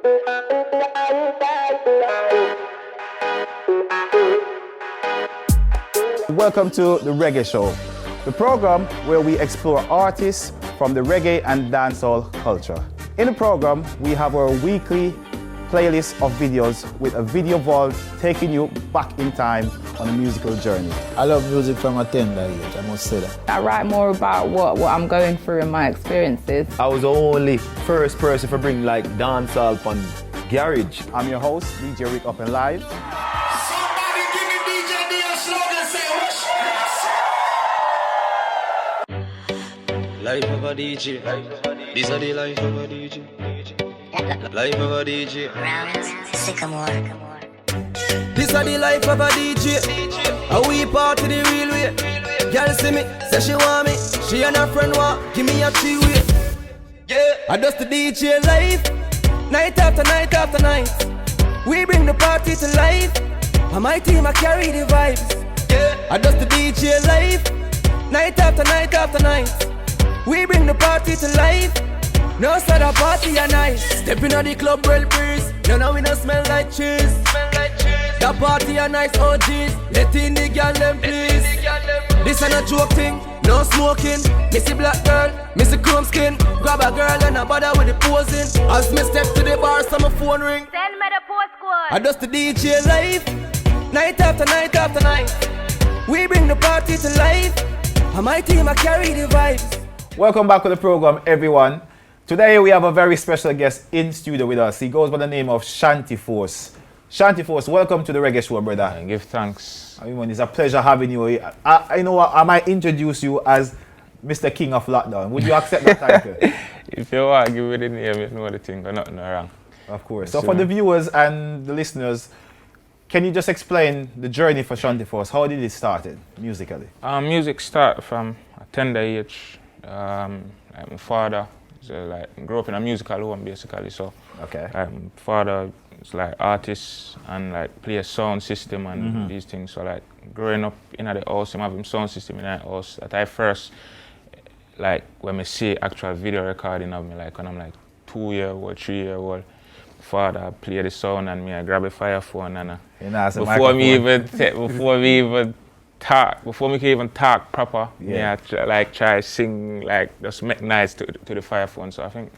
Welcome to the Reggae Show, the program where we explore artists from the reggae and dancehall culture. In the program, we have our weekly playlist of videos with a video vault taking you back in time on a musical journey. I love music from a tender age, I must say that. I write more about what I'm going through and my experiences. I was the only first person to bring like dancehall on garage. I'm your host, DJ Rick Up and Live. Somebody give me DJ D a slogan, say whoosh. Life of a DJ, this is the life of a DJ. Life of a DJ. Sycamore. This is the life of a DJ. How we party the real way. Girl see me, say she want me. She and her friend want, give me a 3-way. Yeah, I just the DJ life. Night after night after night. We bring the party to life. And my team, I carry the vibes. Yeah, I just the DJ life. Night after night after night. We bring the party to life. No side of party are nice. Stepping on the club well breeze. You know we don't smell like cheese. The party are nice OGs. Let in the girl them please. This ain't a joke thing. No smoking. Missy black girl, missy chrome skin. Grab a girl and a bother with the posing. As me step to the bar, so my phone ring. Send me the postcode. I just the DJ life. Night after night after night. We bring the party to life. And my team, I carry the vibes. Welcome back to the program, everyone. Today we have a very special guest in studio with us. He goes by the name of Shanti Force. Shanti Force, welcome to the Reggae Show, brother. And give thanks. I mean, it's a pleasure having you. I know I might introduce you as Mr. King of Lockdown. Would you accept that title? If you want to give me the name, you know the thing, but nothing wrong. Of course. So for the viewers and the listeners, can you just explain the journey for Shanti Force? How did it start musically? Music started from a tender age. Like my father, grew up in a musical home basically. So okay. My father is like artist and like play a sound system and these things. So like growing up in the house, him having sound system in the house. That I first like when I see actual video recording of me, like when I'm like 2-year-old, 3-year-old. Father play the sound and me I grab a fire phone and before me can even talk proper, yeah, I try sing, like just make nice to the fire phone. So I think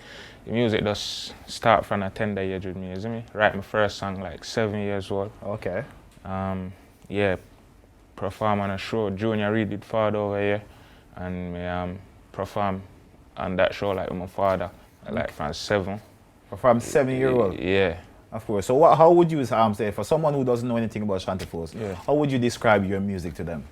the music does start from a tender age with me, isn't it? Write my first song like 7 years old. Okay. Yeah, perform on a show, Junior Reed did father over here, and me perform on that show like with my father, like from 7. From 7-year-old? Yeah. Of course. So how would you say, for someone who doesn't know anything about Shanti Force, how would you describe your music to them?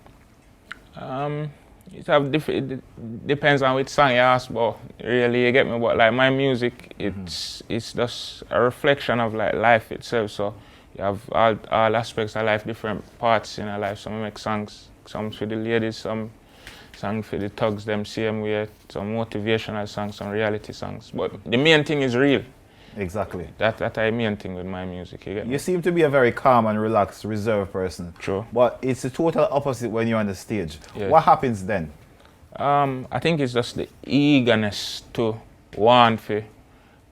It depends on which song you ask, but really you get me. But like my music, it's just a reflection of like life itself. So you have all aspects of life, different parts in our life. Some make songs, some for the ladies, some songs for the thugs, them same way, some motivational songs, some reality songs. But the main thing is real. Exactly. That's the main thing with my music. You seem to be a very calm and relaxed, reserved person. True. But it's the total opposite when you're on the stage. Yeah. What happens then? I think it's just the eagerness to want to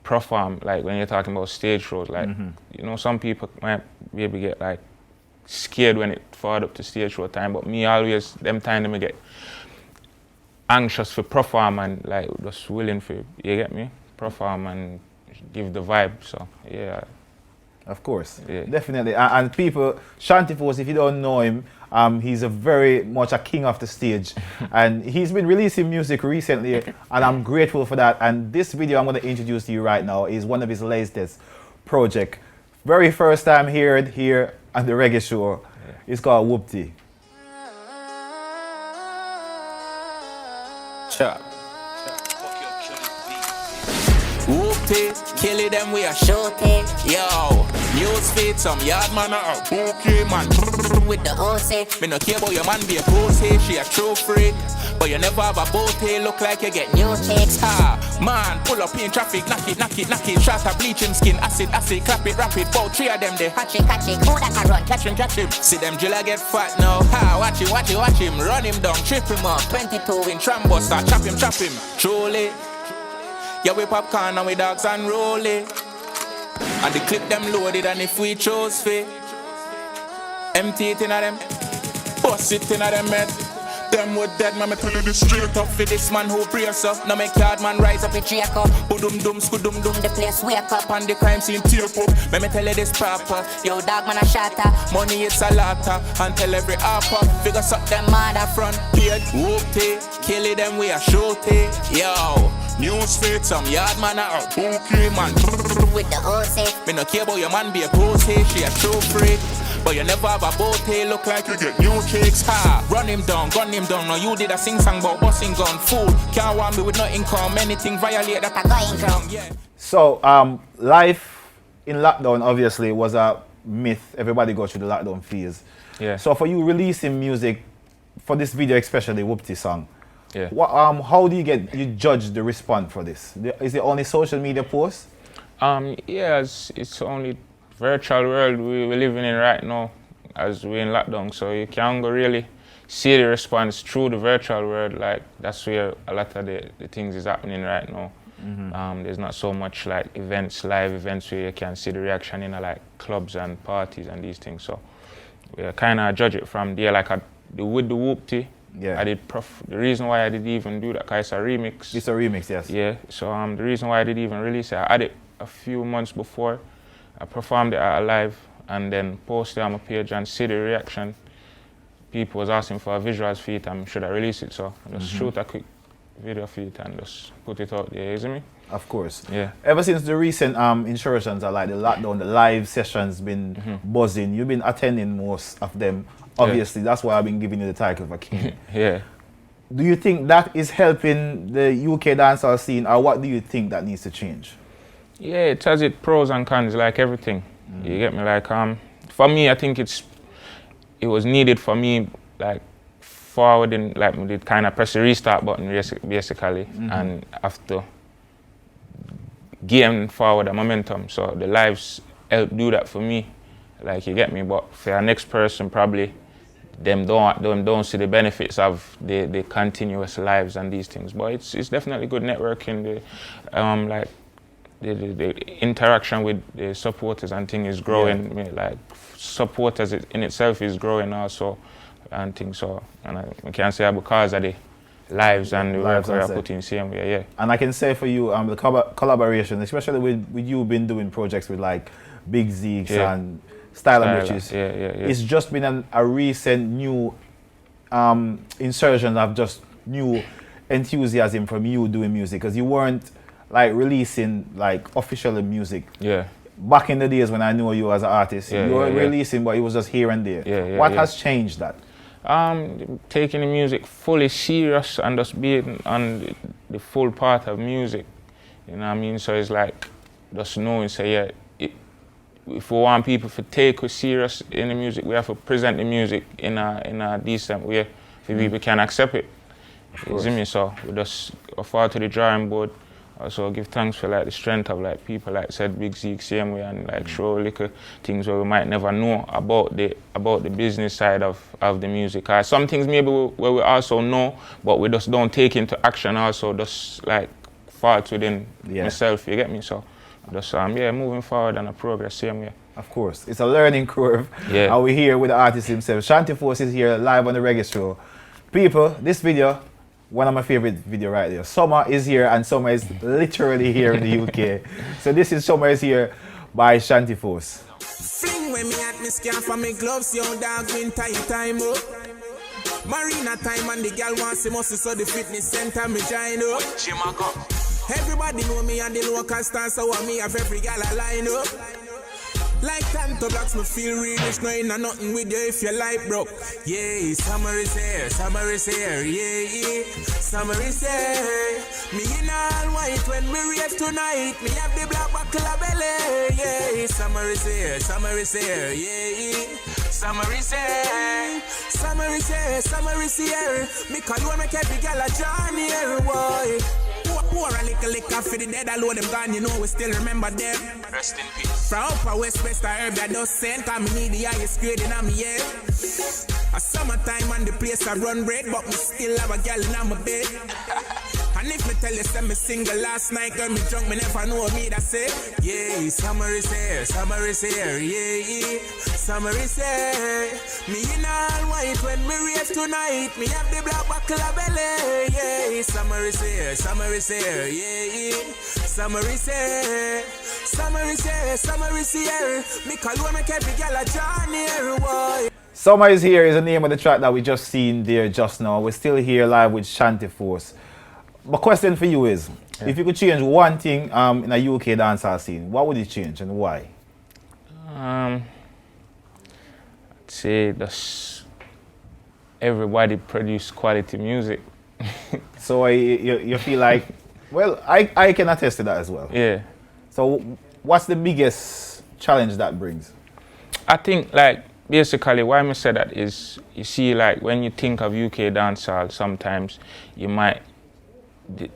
perform. Like when you're talking about stage shows, like you know, some people might maybe get like scared when it forward up to stage show time. But me always them time them get anxious for perform and like just willing for, you get me, perform and give the vibe. So yeah. Of course, yeah. Definitely. And people, Shanti Force, if you don't know him, he's a very much a king of the stage. And he's been releasing music recently, and I'm grateful for that. And this video I'm going to introduce to you right now is one of his latest project. Very first time heard here on the Reggae Show. Yeah. It's called Whoopty. Whoopty, kill it them we are shooting. Yo, newsfeed, some yard man are okay man. With the OC. Me no care about your man be a pussy, she a true freak. But you never have a booty, look like you get new chicks. Ha, man, pull up in traffic, knock it. Shot a bleaching skin, acid, clap it, rap it. About 3 of them, they catch it. Who that can run? Catch him. See them jilla get fat now. Ha, watch him, run him down, trip him up. 22 in Trambuster, chop him. Truly. Yeah, we popcorn and we dogs and roll it. And the clip them loaded, and if we chose fit, empty it in them, bust it in them head. Them with dead man, me tell you the straight up for this man who brace up. Now make yard man rise up, It check up, boom dum skudum dum. the place wake up. And the crime scene tear up. Me tell you this proper. Yo, dog man a shatter. Money it's a lotta, and tell every upper. Figure suck them mother front page. Whoop it, kill it them we a shoot it. Yo, news feed some yard man a okay man. With the whole say. Me no care about your man be a pussy, she a true freak. But you never have a boat tail, look like you get new kicks. Ha, run him down, gun him down. Now you did a sing song about busting gun. Fool, can't want me with no income. Anything violate that I going ground. yeah. So, life in lockdown obviously was a myth. Everybody goes through the lockdown phase. Yeah. So, for you releasing music for this video, especially Whoopty song, Yeah. how do you judge the response for this? Is it only social media posts? Yeah, it's only virtual world we're living in right now as we're in lockdown, so you can't go really see the response through the virtual world. Like that's where a lot of the things is happening right now. There's not so much like live events where you can see the reaction in like clubs and parties and these things. So we kind of judge it from there. Like with the Whoopty, Yeah. I did the reason why I did even do that, 'cause it's a remix. It's a remix, yes. Yeah, so the reason why I did even release it, I had it a few months before. I performed it at a live and then posted it on my page and see the reaction. People was asking for a visuals for it and should I release it, so I just shoot a quick video for it and just put it out there, you see me? Of course. Yeah. Ever since the recent insurrections are like the lockdown, the live sessions been buzzing. You've been attending most of them. Obviously, that's why I've been giving you the title of a king. Yeah. Do you think that is helping the UK dancehall scene, or what do you think that needs to change? Yeah, it has its pros and cons like everything. You get me? Like for me, I think it was needed for me, like forwarding, like we did kind of press the restart button basically, and after gain forward the momentum. So the lives help do that for me, like you get me. But for our next person, probably them don't see the benefits of the continuous lives and these things. But it's definitely good networking. Like the interaction with the supporters and things is growing. Yeah. Like supporters in itself is growing also and things. So and I can't say because of the lives and the work I put in same way. Yeah. And I can say for you, the collaboration, especially with you been doing projects with like Big Zeeks and Style and Riches. Yeah. It's just been a recent new insertion of just new enthusiasm from you doing music, because you weren't like releasing like official music. Yeah. Back in the days when I knew you as an artist, you were releasing, but it was just here and there. What has changed that? Taking the music fully serious and just being on the full part of music. You know what I mean? So it's like just knowing, say, if we want people to take us serious in the music, we have to present the music in a decent way for people can accept it. You see me? So we just fall to the drawing board. Also give thanks for like the strength of like people like said Big Zeke same way, and like show little things where we might never know about the business side of the music. Some things maybe where we also know, but we just don't take into action. Also just like fall within myself. You get me? So just moving forward and a progress same way. Of course, it's a learning curve. Yeah. And we're here with the artist himself. Shanti Force is here live on the Reggae Show. People, this video, one of my favorite video right there. Summer is here, and Summer is literally here in the UK. So this is Summer is here by Shanti Force. Fling when me at me scan for me gloves, young dog winter time up. Marina time and the girl wants to muscle, so the fitness center me join up. Everybody know me and the local stars, so me have every gal a line up. Like Tanto Blocks, me feel rich, no ain't nothing with you if your life broke. Yeah, summer is here, yeah. Summer is here. Me in all white when we rave tonight. Me have the black buckle of belly. Yeah, summer is here, yeah. Summer is here. Summer is here. Me call you and make every girl a Johnny here, boy. Pour a liquor for the dead, alone them gone, you know we still remember them. Rest in peace. From upper west, I herb that does send, cause me need the highest grade in my head. A summertime and the place I run bread, but me still have a girl in my bed. And if me tell you say me single last night, girl, me drunk, me never know me that say. Yeah, summer is here, yeah. Summer is here. Me in all white when me race tonight. Me have the black buckle of belly. Yeah, summer is here, yeah. Summer is here. Summer is here. Me call you make every girl a John here, boy. Summer is Here is the name of the track that we just seen there just now. We're still here live with Shanti Force. My question for you is, if you could change one thing in a UK dancehall scene, what would you change and why? I'd say just everybody produce quality music. So you feel like, well, I can attest to that as well. Yeah. So what's the biggest challenge that brings? I think like basically why I say that is, you see, like when you think of UK dancehall, sometimes you might,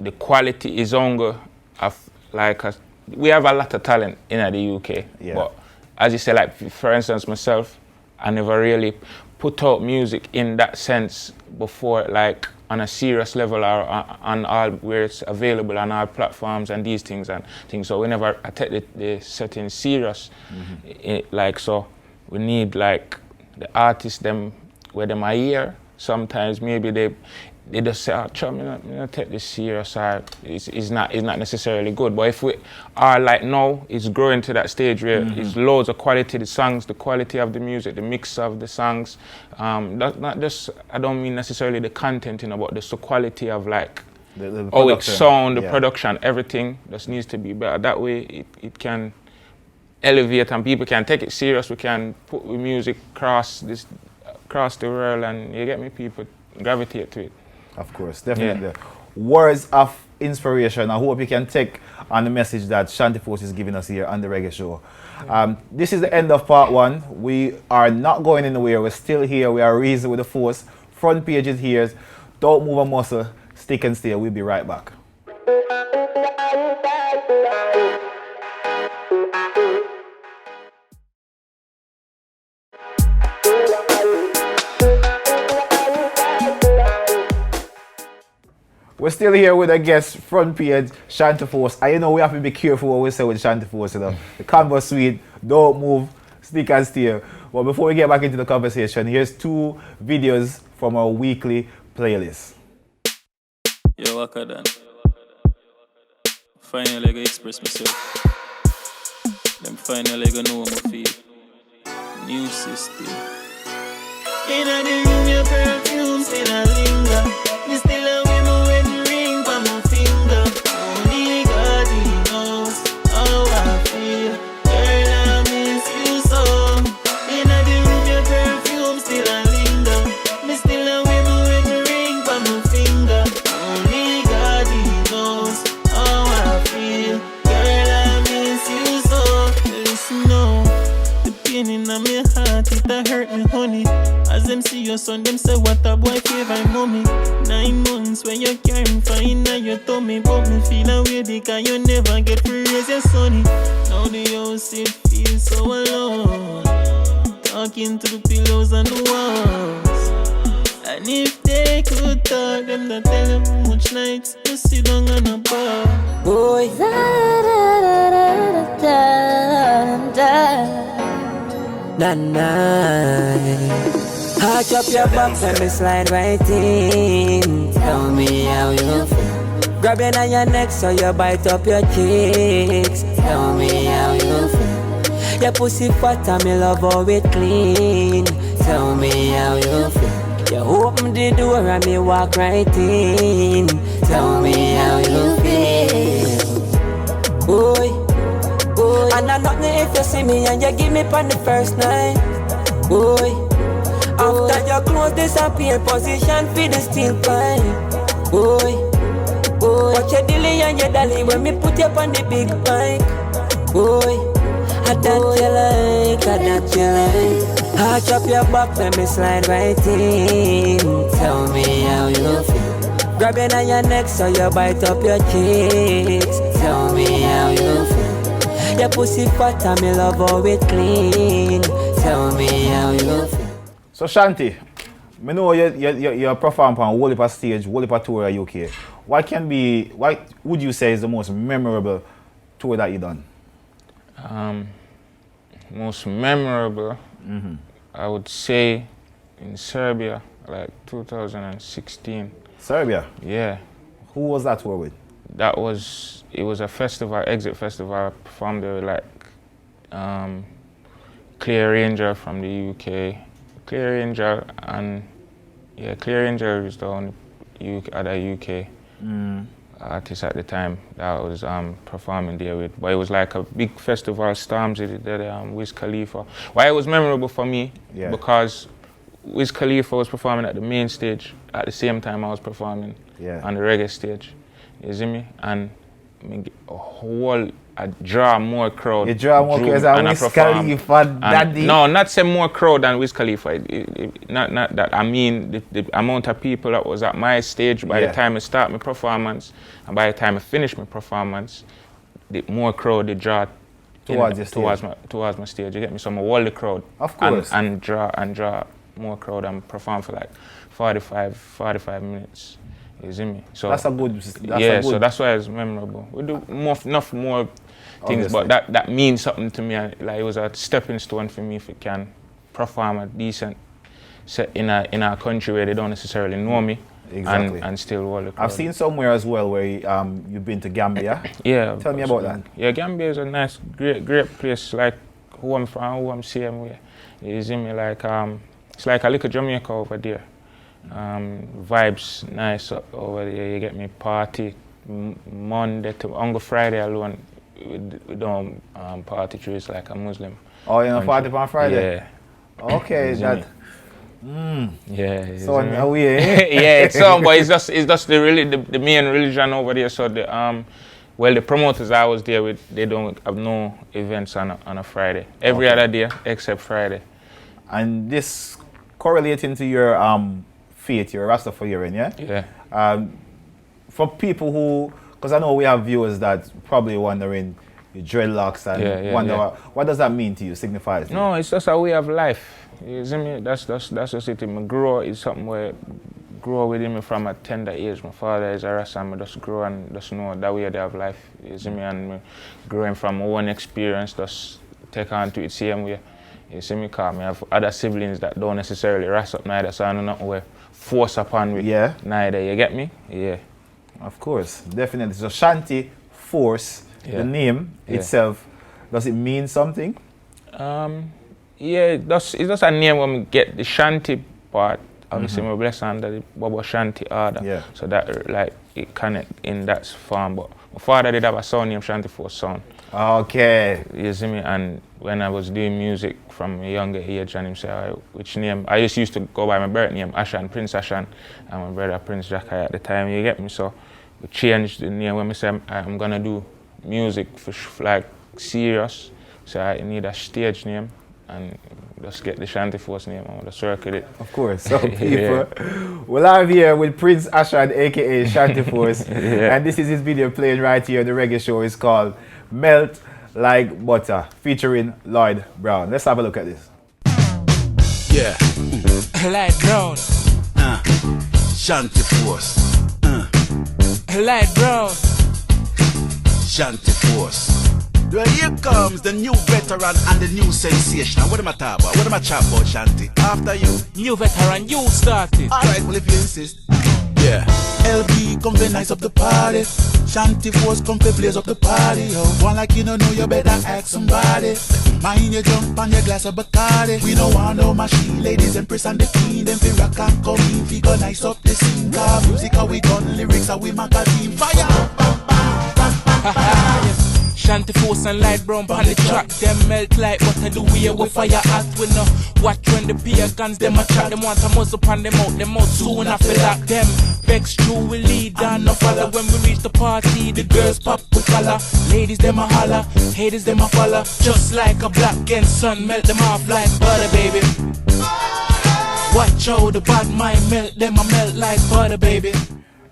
the quality is younger of like we have a lot of talent in the UK, but as you say, like for instance myself, I never really put out music in that sense before, like on a serious level or on all where it's available on all platforms and these things and things. So whenever I take the setting serious, like so we need like the artists them where them are here. Sometimes maybe they just say, oh, chum, me not take this serious, or it's not necessarily good. But if we are like now, it's growing to that stage where it's loads of quality, the songs, the quality of the music, the mix of the songs. Not just, I don't mean necessarily the content, you know, but just the quality of like how it sound, the production, everything just needs to be better. That way it can elevate and people can take it serious. We can put the music across the world, and you get me, people gravitate to it. Of course, definitely. Yeah. Words of inspiration. I hope you can take on the message that Shanti Force is giving us here on the Reggae Show. This is the end of part one. We are not going anywhere. We're still here. We are raising with the force. Front page is here. Don't move a muscle. Stick and stay. We'll be right back. We're still here with a guest, front page, Shanti Force. And you know we have to be careful what we say with Shanti Force. You know, the converse sweet, don't move, stick and stay. But before we get back into the conversation, here's 2 videos from our weekly playlist. Yo, Waka Dan. Finally, I go express myself. Then finally, I go know what I feel. New system. In a room, your perfume still a linger. Me still a wear my wedding ring by my finger. Only God knows how I feel. Girl, I miss you so. In a room, your perfume still a linger. Me still a wear my wedding ring by my finger. Only God knows how I feel. Girl, I miss you so. Listen now, the pain in my heart, it a hurt me, honey. As them see your son, them say what a boy favorite mommy. 9 months when you carrying fine now your tummy, but me feel away because you never get to raise your sonny. Now the house it feels so alone, talking to the pillows and the walls. And if they could talk, them that tell them how much nights you sit down on a bar. Boy, I chop your box and me slide right in. Tell me how you feel. Grab you on your neck so you bite up your cheeks. Tell me how you feel. Your pussy fat and me love how it clean. Tell me how you feel. You open the door and me walk right in. Tell me how you feel. Boy, boy. And I'm nothing if you see me and you give me on the first night. Boy. After your clothes disappear, position for the steel pipe. Boy, boy. Watch your dilly and your dolly when me put you on the big bike. Boy, I that you like, I that you like. I chop your back, let me slide right in. Tell me how you feel. Grab you on your neck so you bite up your cheeks. Tell me how you feel. Your pussy fat and me love how it clean. Tell me how you feel. So Shanti, I know you perform on whole heap of stage, whole heap of tour in UK. what would you say is the most memorable tour that you done? Most memorable, I would say in Serbia, like 2016. Serbia? Yeah. Who was that tour with? It was a festival, exit festival. I performed there with like Clear Ranger from the UK. Clear Ranger is the only other UK artist at the time that was performing there with. But it was like a big festival, Stormzy did Wiz Khalifa. Why it was memorable for me, because Wiz Khalifa was performing at the main stage at the same time I was performing on the reggae stage. You see me? And I mean, I draw more crowd. You draw more crowd than Wiz Khalifa, daddy? No, not say more crowd than Wiz Khalifa. Not that. I mean the amount of people that was at my stage by the time I start my performance and by the time I finish my performance, the more crowd they draw towards my stage. You get me? So I'm hold the crowd. Of course. And draw more crowd and perform for like 45 minutes. You see me? So that's a good. So that's why it's memorable. We do enough more things, but that means something to me. Like it was a stepping stone for me if it can perform a decent set in a country where they don't necessarily know me. Exactly. And still hold the crowd. I've seen somewhere as well where you've been to Gambia. Yeah. Tell me about that. Yeah, Gambia is a nice, great place. Like who I'm from, who I'm seeing with. You see me? Like it's like a little Jamaica over there. Vibes nice over there. You get me? Party Monday to on Friday alone. We don't party through. It's like a Muslim. Oh, you know, party on Friday. Yeah. Okay, that. Yeah. So we. Yeah, it's some, but it's just the main religion over there. So the promoters I was there with, they don't have no events on a Friday. Every other day except Friday. And this correlating to your faith, you're a Rastafarian, yeah? Yeah. For people who, because I know we have viewers that probably wondering your dreadlocks and wonder what does that mean to you, signifies? No, it's just a way of life. You see me? That's just it. My grow is something where grow with me from a tender age. My father is a Rasta, and I just grow and just know that way they have life. You see me? And me growing from one experience, just take on to it same way. You see me? Because I have other siblings that don't necessarily rise up neither, so I know not where force upon me neither. You get me? Yeah. Of course, definitely. So Shanti, force, the name itself, does it mean something? It's just a name when we get the Shanti part. Obviously, my blessed under the Baba Shanti order. Yeah. So that like it connect in that form. But my father did have a son named Shanti Force son. Okay. You see me? And when I was doing music from a younger age, and him say, which name? I used to go by my birth name, Ashan, Prince Ashan, and my brother Prince Jakai at the time. You get me? So we changed the name when I said I'm gonna do music for like serious. So I need a stage name and just get the Shanti Force name and just circle it. Of course. So people, we're live here with Prince Ashan, aka Shanti Force, and this is his video playing right here. The reggae show is called Melt Like Butter, featuring Lloyd Brown. Let's have a look at this. Yeah. Lloyd Brown. Shanti Force. Lloyd Brown. Shanti Force. Well, here comes the new veteran and the new sensation. What am I talking about? What am I chat about, Shanti? After you. New veteran, you started. Alright, well, if you insist. Yeah. LB come to nice up the party. Shanti Force come to blaze up the party. Yo. One like you don't know, you better ask somebody. Mind your jump on your glass of Bacardi. We don't want no machine, ladies empress and the queen. Them fi rock and come in, fi go nice up the scene. Car music how we gun, lyrics how we magazine. Fire! Shanti Force and Light Brown on the track. Them melt like butter, the way we fire at. We no watch when the beer guns them a chat. Them want a muzzle pan them out soon I feel like them. Vex true we lead and no follow. When we reach the party, the girls pop with color. Ladies them a holler, haters them a follow. Just like a black and sun, melt them off like butter, baby. Watch out the bad mind melt them a melt like butter, baby.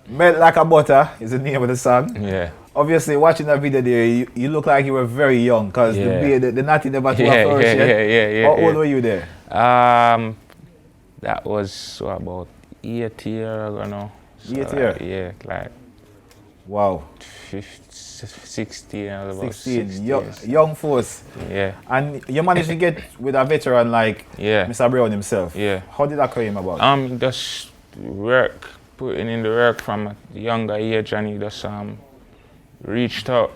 Melt Like a Butter is the name of the song. Yeah. Obviously, watching that video there, you look like you were very young because the natty never flourished yet. How old were you there? That was about 8 years ago now. So 8 years? Yeah, like Wow. 16, I was about 16. 16. Young force. Yeah. And you managed to get with a veteran like Yeah. Mr. Brown himself. Yeah. How did that come about? Just putting in the work from a younger age, and he just reached out,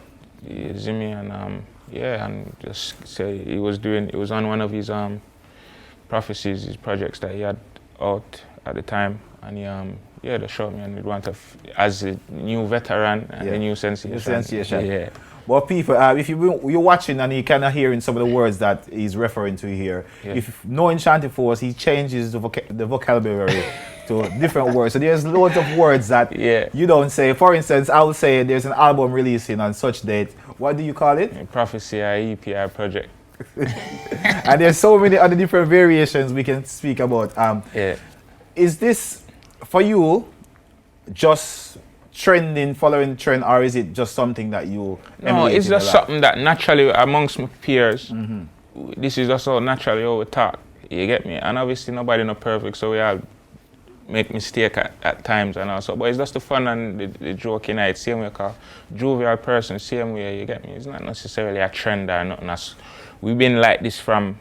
you see me, and and just say it was on one of his prophecies, his projects that he had out at the time, and he they showed me, and we want to, as a new veteran and a new sensation. Yeah. But people, if you're watching and you kind of hearing some of the words that he's referring to here, if knowing Shanti Force, he changes the vocabulary to different words. So there's loads of words that you don't say. For instance, I would say there's an album releasing on such date. What do you call it? A prophecy, EPR project. And there's so many other different variations we can speak about. Is this for you just trending, following trend, or is it just something that you No, it's just something that naturally amongst my peers, this is just so naturally how we talk, you get me? And obviously nobody not perfect, so we all make mistake at times and also, but it's just the fun and the joke in it, same way, cause jovial person, same way, you get me? It's not necessarily a trend or nothing else. We've been like this from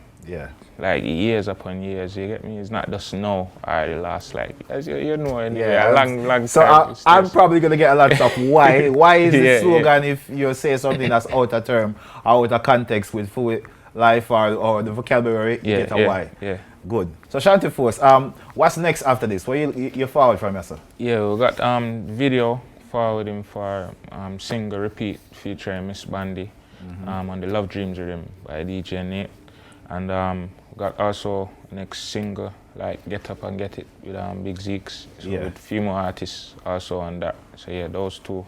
like years upon years, you get me? It's not just now or the last, like, as you know, anyway, a long so time. I'm probably going to get a lot of stuff. Why? Why is the slogan if you say something that's out of term, out of context with full life or the vocabulary, you get a why? Yeah. Good. So Shanti Force, what's next after this? What you forward from yourself? Yeah, we got video forwarding for single repeat featuring Miss Bandy on the Love Dreams Rhythm by DJ Nate. And got also next single like Get Up and Get It with Big Zeeks, so with a few more artists also on that. So yeah, those two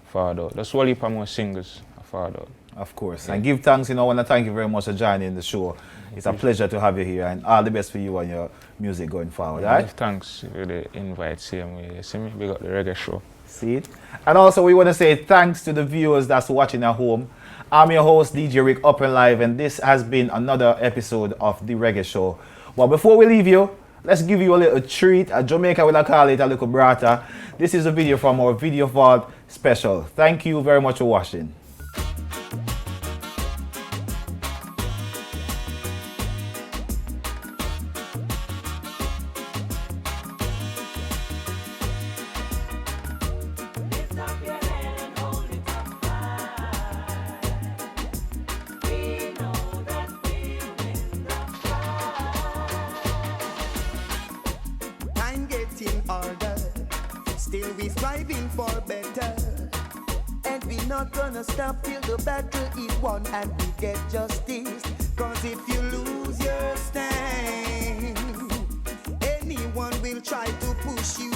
forward out. There's one heap of more singles forward out. Of course. And give thanks, I want to thank you very much for joining the show. It's a pleasure to have you here, and all the best for you and your music going forward. All right? Give thanks for the invite, same way. You see me? We got the Reggae show. See it? And also we want to say thanks to the viewers that's watching at home. I'm your host, DJ Rick, up and live, and this has been another episode of The Reggae Show. But before we leave you, let's give you a little treat. A Jamaica will call it a little brata. This is a video from our Video Vault special. Thank you very much for watching. Still we striving for better, and we not gonna stop till the battle is won and we get justice. Cause if you lose your stand, anyone will try to push you